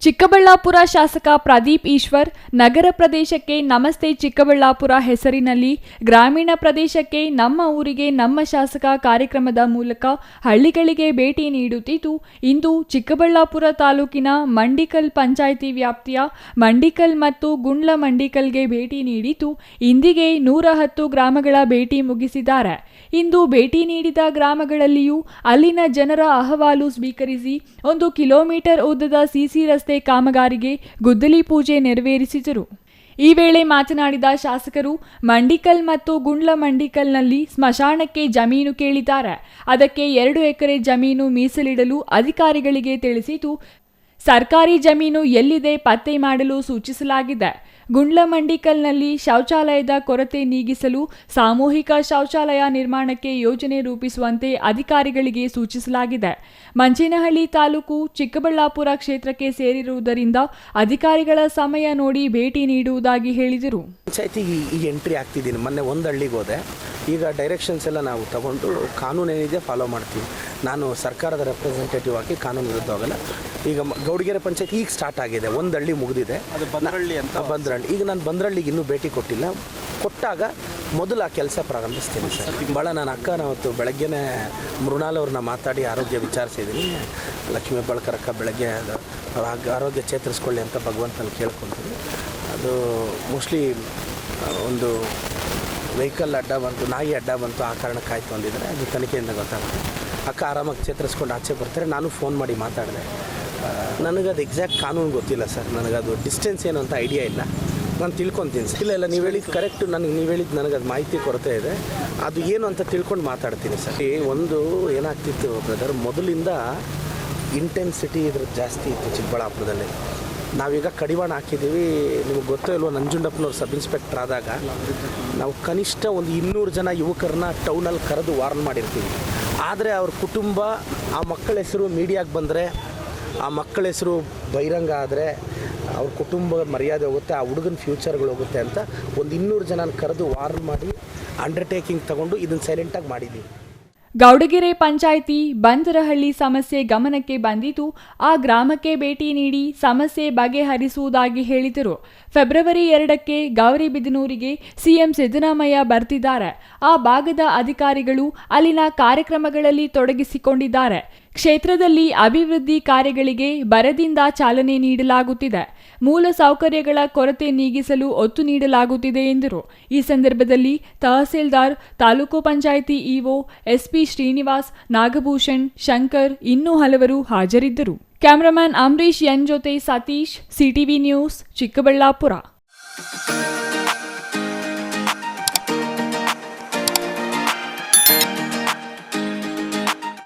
ಚಿಕ್ಕಬಳ್ಳಾಪುರ ಶಾಸಕ ಪ್ರದೀಪ್ ಈಶ್ವರ್ ನಗರ ಪ್ರದೇಶಕ್ಕೆ ನಮಸ್ತೆ ಚಿಕ್ಕಬಳ್ಳಾಪುರ ಹೆಸರಿನಲ್ಲಿ ಗ್ರಾಮೀಣ ಪ್ರದೇಶಕ್ಕೆ ನಮ್ಮ ಊರಿಗೆ ನಮ್ಮ ಶಾಸಕ ಕಾರ್ಯಕ್ರಮದ ಮೂಲಕ ಹಳ್ಳಿಗಳಿಗೆ ಭೇಟಿ ನೀಡುತ್ತಿದ್ದು, ಇಂದು ಚಿಕ್ಕಬಳ್ಳಾಪುರ ತಾಲೂಕಿನ ಮಂಡಿಕಲ್ ಪಂಚಾಯಿತಿ ವ್ಯಾಪ್ತಿಯ ಮಂಡಿಕಲ್ ಮತ್ತು ಗುಂಡ್ಲ ಮಂಡಿಕಲ್ಗೆ ಭೇಟಿ ನೀಡಿದ್ದು, ಇಂದಿಗೆ 110 ಗ್ರಾಮಗಳ ಭೇಟಿ ಮುಗಿಸಿದ್ದಾರೆ. ಇಂದು ಭೇಟಿ ನೀಡಿದ ಗ್ರಾಮಗಳಲ್ಲಿಯೂ ಅಲ್ಲಿನ ಜನರ ಅಹವಾಲು ಸ್ವೀಕರಿಸಿ 1 ಕಿಲೋಮೀಟರ್ ಉದ್ದದ ಸಿಸಿ ರಸ್ತೆ ಕಾಮಗಾರಿಗೆ ಗುದ್ದಲಿ ಪೂಜೆ ನೆರವೇರಿಸಿದರು. ಈ ವೇಳೆ ಮಾತನಾಡಿದ ಶಾಸಕರು, ಮಂಡಿಕಲ್ ಮತ್ತು ಗುಂಡ್ಲ ಮಂಡಿಕಲ್ನಲ್ಲಿ ಸ್ಮಶಾನಕ್ಕೆ ಜಮೀನು ಕೇಳಿದ್ದಾರೆ. ಅದಕ್ಕೆ 2 ಎಕರೆ ಜಮೀನು ಮೀಸಲಿಡಲು ಅಧಿಕಾರಿಗಳಿಗೆ ತಿಳಿಸಿದ್ದು, ಸರ್ಕಾರಿ ಜಮೀನು ಎಲ್ಲಿದೆ ಪತ್ತೆ ಮಾಡಲು ಸೂಚಿಸಲಾಗಿದೆ. ಗುಂಡ್ಲ ಮಂಡಿಕಲ್ನಲ್ಲಿ ಶೌಚಾಲಯದ ಕೊರತೆ ನೀಗಿಸಲು ಸಾಮೂಹಿಕ ಶೌಚಾಲಯ ನಿರ್ಮಾಣಕ್ಕೆ ಯೋಜನೆ ರೂಪಿಸುವಂತೆ ಅಧಿಕಾರಿಗಳಿಗೆ ಸೂಚಿಸಲಾಗಿದೆ. ಮಂಚೇನಹಳ್ಳಿ ತಾಲೂಕು ಚಿಕ್ಕಬಳ್ಳಾಪುರ ಕ್ಷೇತ್ರಕ್ಕೆ ಸೇರಿರುವುದರಿಂದ ಅಧಿಕಾರಿಗಳ ಸಮಯ ನೋಡಿ ಭೇಟಿ ನೀಡುವುದಾಗಿ ಹೇಳಿದರು. ಪಂಚಾಯತಿಗೆ ಈಗ ಎಂಟ್ರಿ ಆಗ್ತಿದ್ದೀನಿ. ಮೊನ್ನೆ ಒಂದು ಹಳ್ಳಿಗೆ ಹೋದೆ. ಈಗ ಡೈರೆಕ್ಷನ್ಸ್ ಎಲ್ಲ ನಾವು ತಗೊಂಡು ಕಾನೂನು ಏನಿದೆ ಫಾಲೋ ಮಾಡ್ತೀವಿ. ನಾನು ಸರ್ಕಾರದ ರೆಪ್ರೆಸೆಂಟೇಟಿವ್ ಆಗಿ ಕಾನೂನು ವಿರುದ್ಧ ಹೋಗಲ್ಲ. ಈಗ ಗೌಡಗೆರೆ ಪಂಚಾಯತ್ ಈಗ ಸ್ಟಾರ್ಟ್ ಆಗಿದೆ, ಒಂದು ಹಳ್ಳಿ ಮುಗಿದಿದೆ, ಅದು ಬಂದ್ರಹಳ್ಳಿ ಅಂತ. ಬಂದ್ರಹಳ್ಳಿ ಈಗ ನಾನು ಬಂದ್ರಹಳ್ಳಿಗೆ ಇನ್ನೂ ಭೇಟಿ ಕೊಟ್ಟಿಲ್ಲ. ಕೊಟ್ಟಾಗ ಮೊದಲು ಆ ಕೆಲಸ ಪ್ರಾರಂಭಿಸ್ತೀನಿ ಸರ್. ಭಾಳ ನನ್ನ ಅಕ್ಕನವತ್ತು ಬೆಳಗ್ಗೆನೇ ಮೃಣಾಲ್ ಅವ್ರನ್ನ ಮಾತಾಡಿ ಆರೋಗ್ಯ ವಿಚಾರಿಸಿದ್ದೀನಿ. ಲಕ್ಷ್ಮೀ ಹೆಬ್ಬಾಳ್ಕರ್ ಅಕ್ಕ ಬೆಳಗ್ಗೆ ಆರೋಗ್ಯ ಚೇತರಿಸ್ಕೊಳ್ಳಿ ಅಂತ ಭಗವಂತನ ಕೇಳ್ಕೊತೀನಿ. ಅದು ಮೋಸ್ಟ್ಲಿ ಒಂದು ವೆಹಿಕಲ್ ಅಡ್ಡ ಬಂತು, ನಾಯಿ ಅಡ್ಡ ಬಂತು, ಆ ಕಾರಣಕ್ಕಾಯ್ತು ಅಂದಿದ್ದಾರೆ. ಅದು ತನಿಖೆಯಿಂದ ಗೊತ್ತಾಗುತ್ತೆ. ಅಕ್ಕ ಆರಾಮಾಗಿ ಚೇತರಿಸ್ಕೊಂಡು ಆಚೆ ಬರ್ತಾರೆ. ನಾನು ಫೋನ್ ಮಾಡಿ ಮಾತಾಡಿದೆ. ನನಗದು ಎಕ್ಸಾಕ್ಟ್ ಕಾನೂನು ಗೊತ್ತಿಲ್ಲ ಸರ್. ನನಗದು ಡಿಸ್ಟೆನ್ಸ್ ಏನು ಅಂತ ಐಡಿಯಾ ಇಲ್ಲ. ನಾನು ತಿಳ್ಕೊತೀನಿ ಸರ್. ಇಲ್ಲ ನೀವು ಹೇಳಿದ್ದು ಕರೆಕ್ಟು. ನೀವು ಹೇಳಿದ್ದು ನನಗದು ಮಾಹಿತಿ ಕೊರತೆ ಇದೆ. ಅದು ಏನು ಅಂತ ತಿಳ್ಕೊಂಡು ಮಾತಾಡ್ತೀನಿ ಸರ್. ಒಂದು ಏನಾಗ್ತಿತ್ತು ಬ್ರದರ್, ಮೊದಲಿಂದ ಇಂಟೆನ್ಸಿಟಿ ಇದ್ರದ್ದು ಜಾಸ್ತಿ ಇತ್ತು ಚಿಕ್ಕಬಳ್ಳಾಪುರದಲ್ಲಿ. ನಾವೀಗ ಕಡಿವಾಣ ಹಾಕಿದ್ದೀವಿ. ನಿಮಗೆ ಗೊತ್ತೋ ಇಲ್ವೋ, ನಂಜುಂಡಪ್ಪನವ್ರು ಸಬ್ ಇನ್ಸ್ಪೆಕ್ಟರ್ ಆದಾಗ ನಾವು ಕನಿಷ್ಠ ಒಂದು 200 ಜನ ಯುವಕರನ್ನ ಟೌನಲ್ಲಿ ಕರೆದು ವಾರ್ನ್ ಮಾಡಿರ್ತೀವಿ. ಆದರೆ ಅವ್ರ ಕುಟುಂಬ, ಆ ಮಕ್ಕಳ ಹೆಸರು ಮೀಡಿಯಾಗೆ ಬಂದರೆ, ಆ ಮಕ್ಕಳ ಹೆಸರು ಬಹಿರಂಗ ಆದರೆ ಅವ್ರ ಕುಟುಂಬ ಮರ್ಯಾದೆ ಹೋಗುತ್ತೆ, ಆ ಹುಡುಗನ ಫ್ಯೂಚರ್ಗಳು ಹೋಗುತ್ತೆ ಅಂತ ಒಂದು 200 ಜನನ ಕರೆದು ವಾರ್ನ್ ಮಾಡಿ ಅಂಡರ್ಟೇಕಿಂಗ್ ತಗೊಂಡು ಇದನ್ನು ಸೈಲೆಂಟಾಗಿ ಮಾಡಿದ್ದೀವಿ. ಗೌಡಗೆರೆ ಪಂಚಾಯಿತಿ ಬಂದರಹಳ್ಳಿ ಸಮಸ್ಯೆ ಗಮನಕ್ಕೆ ಬಂದಿದ್ದು, ಆ ಗ್ರಾಮಕ್ಕೆ ಭೇಟಿ ನೀಡಿ ಸಮಸ್ಯೆ ಬಗೆಹರಿಸುವುದಾಗಿ ಹೇಳಿದರು. ಫೆಬ್ರವರಿ 2ಕ್ಕೆ ಗೌರಿಬಿದನೂರಿಗೆ ಸಿಎಂ ಸಿದ್ದರಾಮಯ್ಯ ಬರ್ತಿದ್ದಾರೆ. ಆ ಭಾಗದ ಅಧಿಕಾರಿಗಳು ಅಲ್ಲಿನ ಕಾರ್ಯಕ್ರಮಗಳಲ್ಲಿ ತೊಡಗಿಸಿಕೊಂಡಿದ್ದಾರೆ. ಕ್ಷೇತ್ರದಲ್ಲಿ ಅಭಿವೃದ್ಧಿ ಕಾರ್ಯಗಳಿಗೆ ಬರದಿಂದ ಚಾಲನೆ ನೀಡಲಾಗುತ್ತಿದೆ. ಮೂಲ ಸೌಕರ್ಯಗಳ ಕೊರತೆ ನೀಗಿಸಲು ಒತ್ತು ನೀಡಲಾಗುತ್ತಿದೆ ಎಂದರು. ಈ ಸಂದರ್ಭದಲ್ಲಿ ತಹಸೀಲ್ದಾರ್, ತಾಲೂಕು ಪಂಚಾಯಿತಿ ಇಒ, ಎಸ್ಪಿ ಶ್ರೀನಿವಾಸ್, ನಾಗಭೂಷಣ್, ಶಂಕರ್ ಇನ್ನೂ ಹಲವರು ಹಾಜರಿದ್ದರು. ಕ್ಯಾಮರಾಮನ್ ಅಂಬರೀಶ್ ಎನ್ ಜೊತೆ ಸತೀಶ್, ಸಿಟಿವಿ ನ್ಯೂಸ್, ಚಿಕ್ಕಬಳ್ಳಾಪುರ.